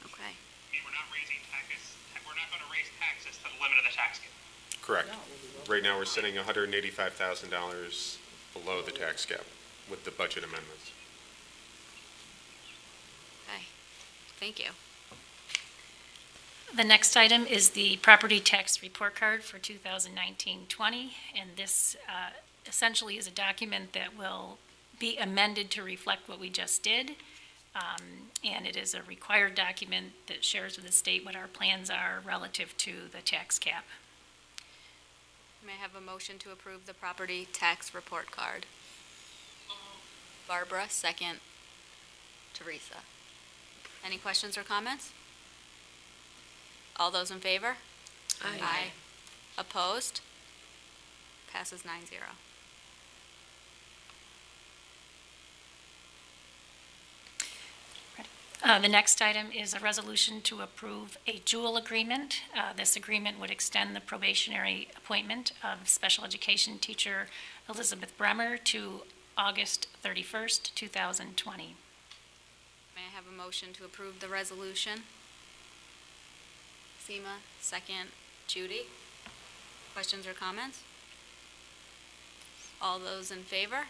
Okay. We're not raising taxes. We're not going to raise taxes to the limit of the tax cap. Correct. Right now, we're sitting $185,000 below the tax cap with the budget amendments. Okay. Thank you. The next item is the property tax report card for 2019-20, and this essentially is a document that will be amended to reflect what we just did, and it is a required document that shares with the state what our plans are relative to the tax cap. May I have a motion to approve the property tax report card? Barbara, second. Teresa. Any questions or comments? All those in favor? Aye. Opposed? Passes 9-0. The next item is a resolution to approve a JUUL agreement. This agreement would extend the probationary appointment of special education teacher Elizabeth Bremer to August 31st, 2020. May I have a motion to approve the resolution? Seema, second. Judy? Questions or comments? All those in favor?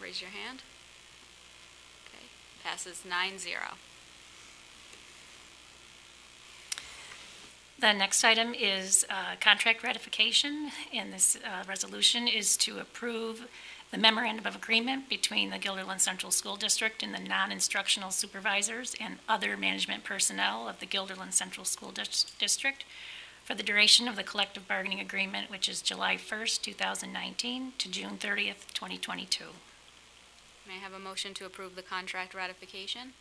Raise your hand. Okay, passes 9-0. The next item is contract ratification, and this resolution is to approve the memorandum of agreement between the Guilderland Central School District and the non-instructional supervisors and other management personnel of the Guilderland Central School District for the duration of the collective bargaining agreement, which is July 1st, 2019 to June 30th, 2022. May I have a motion to approve the contract ratification?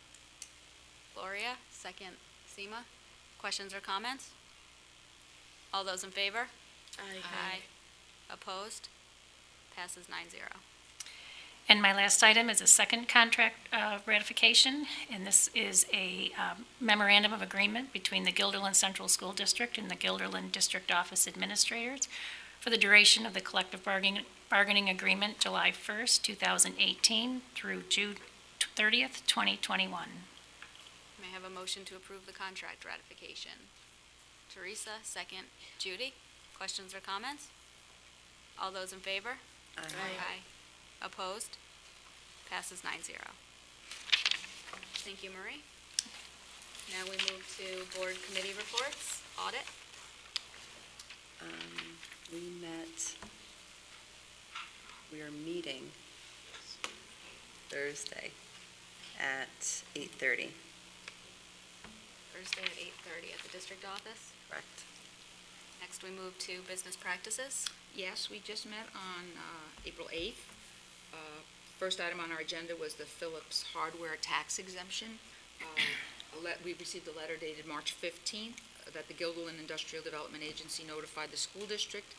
Gloria, second. Seema? Questions or comments? All those in favor? Aye. Opposed? Passes 9-0. And my last item is a second contract ratification, and this is a memorandum of agreement between the Guilderland Central School District and the Guilderland District Office Administrators for the duration of the collective bargaining agreement, July 1st, 2018 through June 30th, 2021. May I have a motion to approve the contract ratification? Teresa, second. Judy? Questions or comments? All those in favor? Aye. Opposed? Passes 9-0. Thank you, Marie. Now we move to board committee reports. Audit. We are meeting Thursday at 8:30. Thursday at 8:30 at the district office. Correct. Next, we move to business practices. Yes, we just met on April 8th. First item on our agenda was the Phillips hardware tax exemption. We received a letter dated March 15th that the Guilderland Industrial Development Agency notified the school district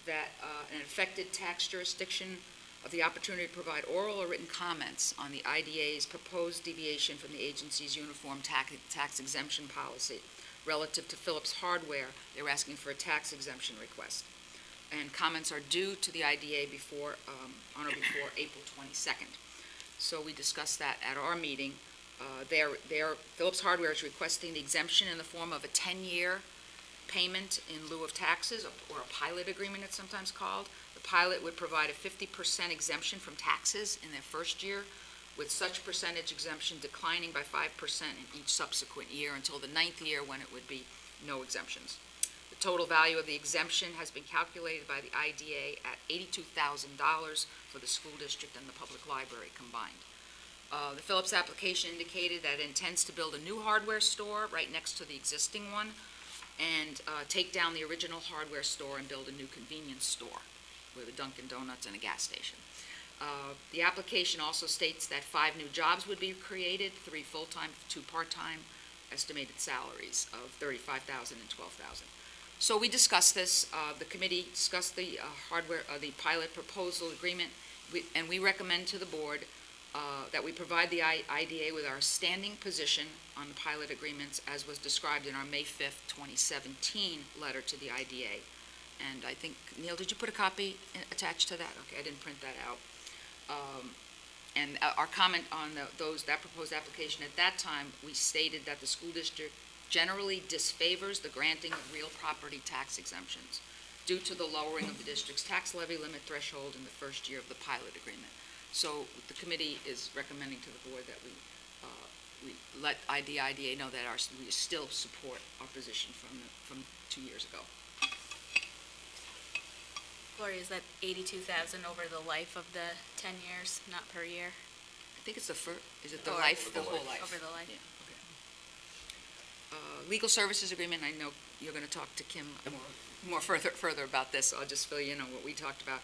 that an affected tax jurisdiction of the opportunity to provide oral or written comments on the IDA's proposed deviation from the agency's uniform tax exemption policy relative to Phillips hardware. They were asking for a tax exemption request. And comments are due to the IDA on or before April 22nd. So we discussed that at our meeting. Phillips Hardware is requesting the exemption in the form of a 10-year payment in lieu of taxes, or a pilot agreement it's sometimes called. The pilot would provide a 50% exemption from taxes in their first year, with such percentage exemption declining by 5% in each subsequent year until the 9th year, when it would be no exemptions. The total value of the exemption has been calculated by the IDA at $82,000 for the school district and the public library combined. The Phillips application indicated that it intends to build a new hardware store right next to the existing one, and take down the original hardware store and build a new convenience store with a Dunkin' Donuts and a gas station. The application also states that 5 new jobs would be created, 3 full-time, 2 part-time, estimated salaries of $35,000 and $12,000. So we discussed this. The committee discussed the the pilot proposal agreement, and we recommend to the board that we provide the IDA with our standing position on the pilot agreements as was described in our May 5th, 2017 letter to the IDA. And I think, Neil, did you put a copy attached to that? Okay, I didn't print that out. And our comment on that proposed application at that time, we stated that the school district generally disfavors the granting of real property tax exemptions due to the lowering of the district's tax levy limit threshold in the first year of the pilot agreement. So the committee is recommending to the board that we let the IDA know that we still support our position from 2 years ago. Gloria, is that $82,000 over the life of the 10 years, not per year? I think it's is it the life? The whole life. Over the life. Yeah, okay. Legal services agreement, I know you're going to talk to Kim more further about this, so I'll just fill you in on what we talked about.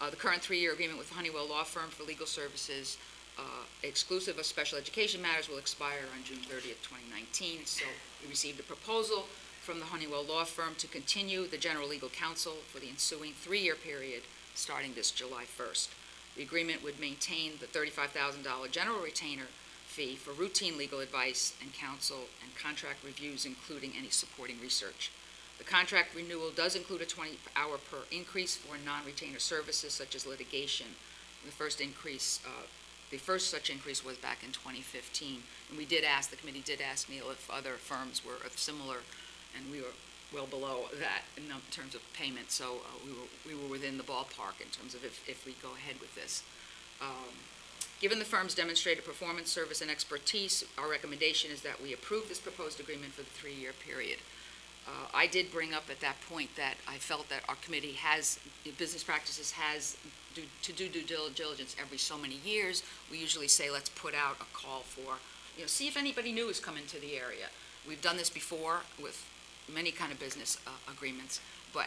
The current 3-year agreement with the Honeywell Law Firm for legal services, exclusive of special education matters, will expire on June 30th, 2019. So we received a proposal from the Honeywell Law Firm to continue the general legal counsel for the ensuing 3-year period starting this July 1st. The agreement would maintain the $35,000 general retainer fee for routine legal advice and counsel and contract reviews, including any supporting research. The contract renewal does include a 20-hour per increase for non-retainer services such as litigation. The first such increase was back in 2015. And we did ask, the committee did ask Neil if other firms were of similar, and we were well below that in terms of payment. So we were within the ballpark in terms of if we go ahead with this. Given the firm's demonstrated performance, service, and expertise, our recommendation is that we approve this proposed agreement for the 3-year period. I did bring up at that point that I felt that our committee has, business practices has, to do due diligence every so many years. We usually say, let's put out a call for, see if anybody new has come into the area. We've done this before with many kind of business agreements,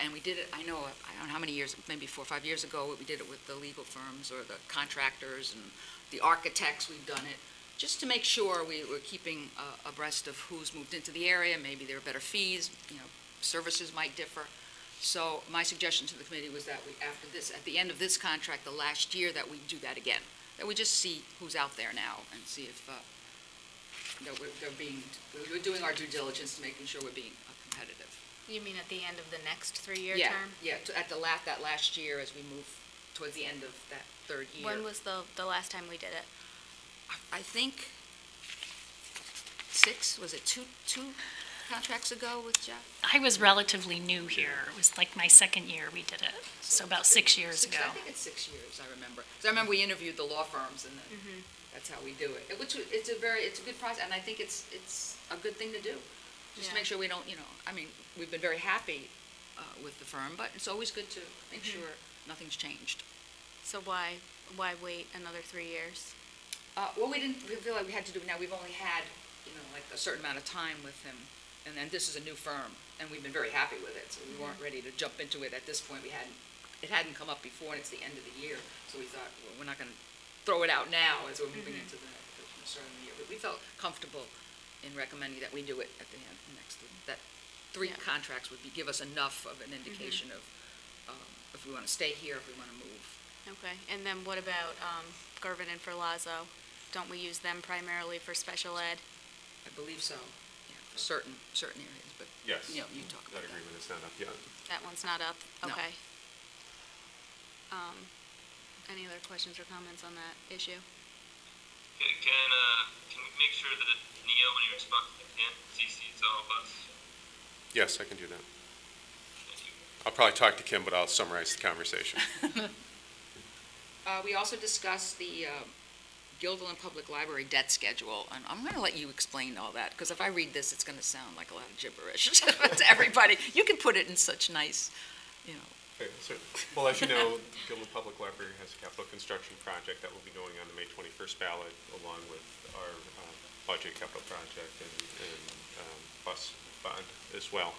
and we did it, I don't know how many years, maybe 4 or 5 years ago, we did it with the legal firms or the contractors and the architects. We've done it just to make sure we were keeping abreast of who's moved into the area. Maybe there are better fees, services might differ. So my suggestion to the committee was that we, after this, at the end of this contract, the last year, that we do that again. That we just see who's out there now and see if that we're doing our due diligence to making sure we're being competitive. You mean at the end of the next 3-year Yeah, term? yeah, at that last year as we move towards the end of that 3rd year. When was the last time we did it? I think two contracts ago with Jeff? I was relatively new here. It was like my 2nd year we did it, so about 6 years ago. I think it's 6 years, I remember. Because I remember we interviewed the law firms, and that's how we do it. It's a good process, and I think it's a good thing to do. Just to make sure we don't, we've been very happy with the firm, but it's always good to make sure nothing's changed. So why wait another 3 years? Well, we feel like we had to do it now. We've only had, like a certain amount of time with him, and then this is a new firm, and we've been very happy with it, so we weren't ready to jump into it at this point. It hadn't come up before, and it's the end of the year, so we thought, well, we're not going to throw it out now as we're moving into the start of the year. But we felt comfortable in recommending that we do it at the end next. That 3 contracts would give us enough of an indication of if we want to stay here, if we want to move. Okay, and then what about Gervin and Ferlazzo? Don't we use them primarily for special ed? I believe so, yeah, for certain areas, but Yes. you talk about That agreement is not up yet. That one's not up? No. Okay. Any other questions or comments on that issue? Can we make sure that Neil, when he responds to Ken, CC's all of us? Yes, I can do that. Thank you. I'll probably talk to Kim, but I'll summarize the conversation. We also discussed the Guilderland Public Library debt schedule, and I'm going to let you explain all that, because if I read this, it's going to sound like a lot of gibberish to everybody. You can put it in such nice, Okay, well, as you know, Guilderland Public Library has a capital construction project that will be going on the May 21st ballot, along with our budget capital project and bus fund as well.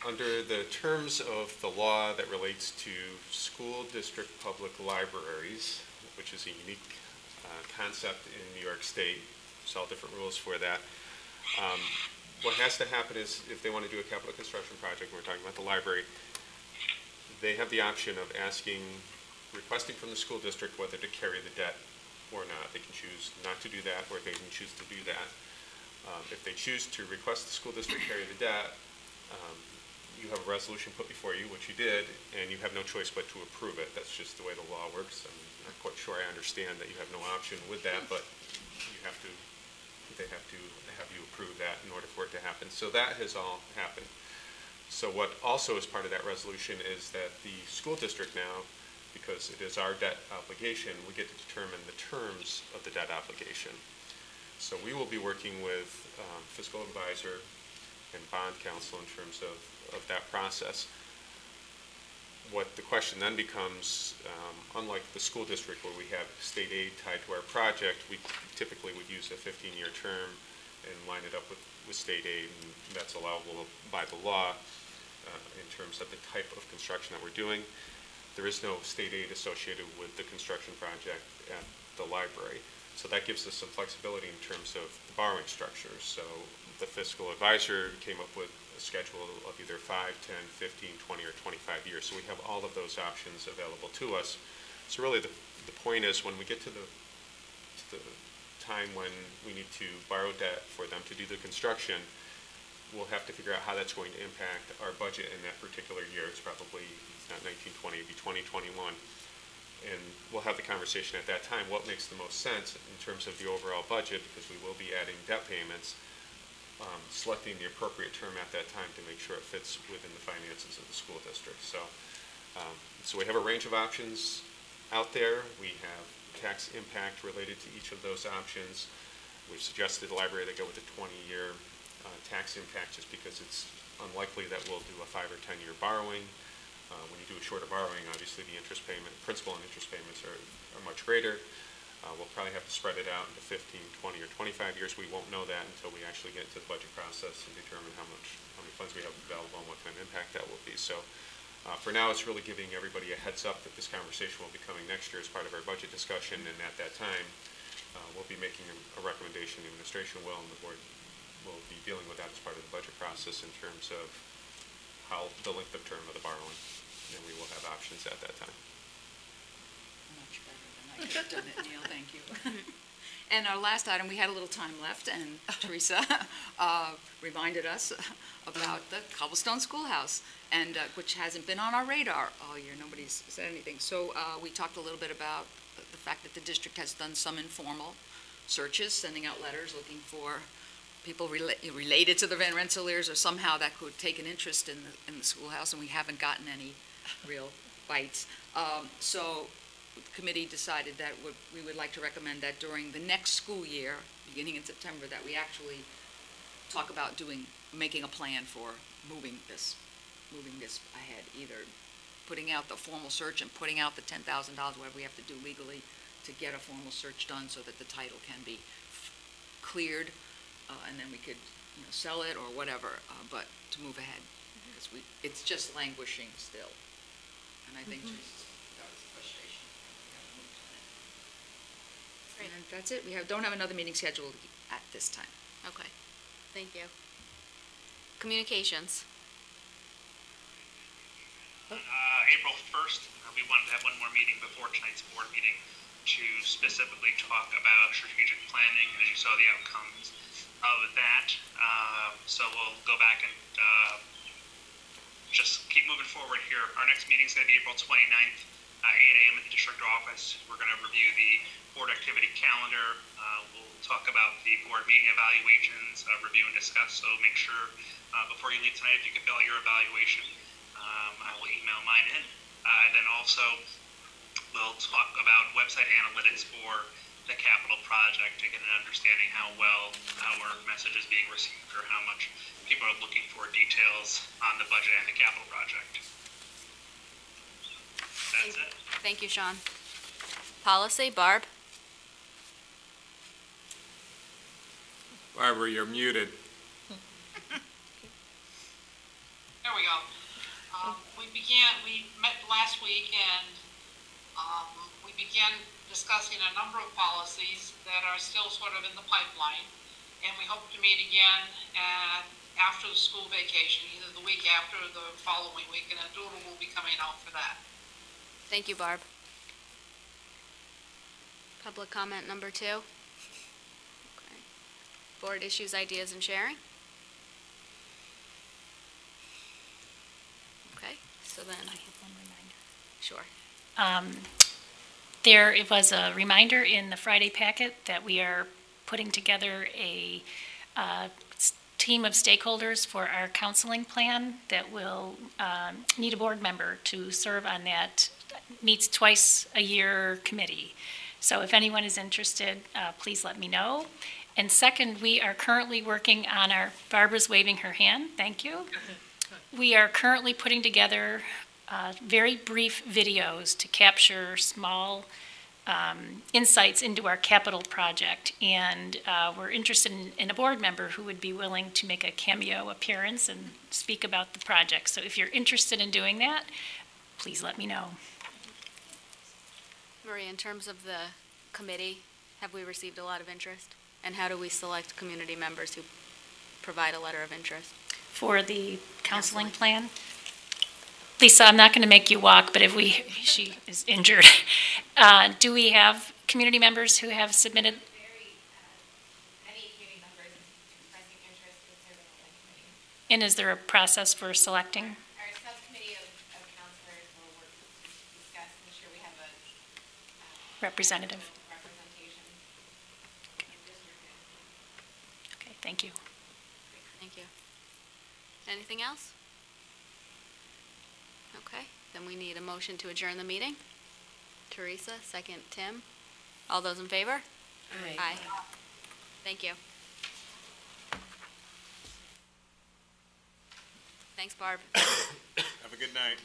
Under the terms of the law that relates to school district public libraries, which is a unique concept in New York State, there's all different rules for that. What has to happen is if they want to do a capital construction project, we're talking about the library, they have the option of requesting from the school district whether to carry the debt or not. They can choose not to do that, or they can choose to do that. If they choose to request the school district carry the debt, you have a resolution put before you, which you did, and you have no choice but to approve it. That's just the way the law works. I'm not quite sure I understand that you have no option with that, but they have to have you approve that in order for it to happen. So that has all happened. So what also is part of that resolution is that the school district now, because it is our debt obligation, we get to determine the terms of the debt obligation. So we will be working with fiscal advisor and bond counsel in terms of that process. What the question then becomes, unlike the school district where we have state aid tied to our project, we typically would use a 15-year term and line it up with state aid, and that's allowable by the law in terms of the type of construction that we're doing. There is no state aid associated with the construction project at the library. So that gives us some flexibility in terms of the borrowing structure. So the fiscal advisor came up with a schedule of either 5, 10, 15, 20, or 25 years. So we have all of those options available to us. So really the point is when we get to the time when we need to borrow debt for them to do the construction, we'll have to figure out how that's going to impact our budget in that particular year. It's probably, it's not 1920, it'd be 2021. And we'll have the conversation at that time, what makes the most sense in terms of the overall budget, because we will be adding debt payments, selecting the appropriate term at that time to make sure it fits within the finances of the school district. So, so we have a range of options out there. We have tax impact related to each of those options. We've suggested the library that go with a 20-year tax impact just because it's unlikely that we'll do a 5 or 10-year borrowing. When you do a shorter borrowing, obviously the interest payment, principal and interest payments are much greater. We'll probably have to spread it out into 15, 20, or 25 years. We won't know that until we actually get into the budget process and determine how many funds we have available and what kind of impact that will be. So for now, it's really giving everybody a heads up that this conversation will be coming next year as part of our budget discussion, and at that time, we'll be making a recommendation. The administration will, and the board will be dealing with that as part of the budget process in terms of how the length of term of the borrowing, and we will have options at that time. Much better than I could have done it, Neil, thank you. And our last item, we had a little time left, and Teresa reminded us about the cobblestone schoolhouse, and which hasn't been on our radar all year. Nobody's said anything. So we talked a little bit about the fact that the district has done some informal searches, sending out letters looking for people related to the Van Rensselaers or somehow that could take an interest in the schoolhouse, and we haven't gotten any real bites. So the committee decided that we would like to recommend that during the next school year, beginning in September, that we actually talk about making a plan for moving this ahead, either putting out the formal search and putting out the $10,000, whatever we have to do legally to get a formal search done so that the title can be cleared, and then we could sell it or whatever, but to move ahead, because it's just languishing still. And I think that was the frustration. Great. And that's it. We don't have another meeting scheduled at this time. Okay, thank you. Communications. April 1st, we wanted to have one more meeting before tonight's board meeting to specifically talk about strategic planning, and as you saw, the outcomes of that. So we'll go back and just keep moving forward here. Our next meeting is going to be April 29th, 8 a.m. at the district office. We're going to review the board activity calendar. We'll talk about the board meeting evaluations, review and discuss. So make sure before you leave tonight, if you can fill out your evaluation, I will email mine in. And then also, we'll talk about website analytics for the capital project to get an understanding how well our message is being received or how much people are looking for details on the budget and the capital project. That's it. Thank you, Sean. Policy, Barb? Barbara, you're muted. There we go. We met last week and we began discussing a number of policies that are still sort of in the pipeline. And we hope to meet again after the school vacation, either the week after or the following week, and a doodle will be coming out for that. Thank you, Barb. Public comment number 2. Okay. Board issues, ideas, and sharing. Okay, so then I have one reminder. Sure. There it was a reminder in the Friday packet that we are putting together a team of stakeholders for our counseling plan that will need a board member to serve on that. Meets twice a year committee. So if anyone is interested, please let me know. And second, we are currently working on Barbara's waving her hand, thank you. We are currently putting together very brief videos to capture small insights into our capital project. And we're interested in a board member who would be willing to make a cameo appearance and speak about the project. So if you're interested in doing that, please let me know. Marie, in terms of the committee, have we received a lot of interest? And how do we select community members who provide a letter of interest? For the counseling plan? Lisa, I'm not going to make you walk, but she is injured. Do we have community members who have submitted? And is there a process for selecting? Our subcommittee of counselors will work, discuss, ensure we have a Representative. representation. Okay, thank you. Thank you. Anything else? Okay, then we need a motion to adjourn the meeting. Teresa, second Tim. All those in favor? Aye. Thank you. Thanks, Barb. Have a good night.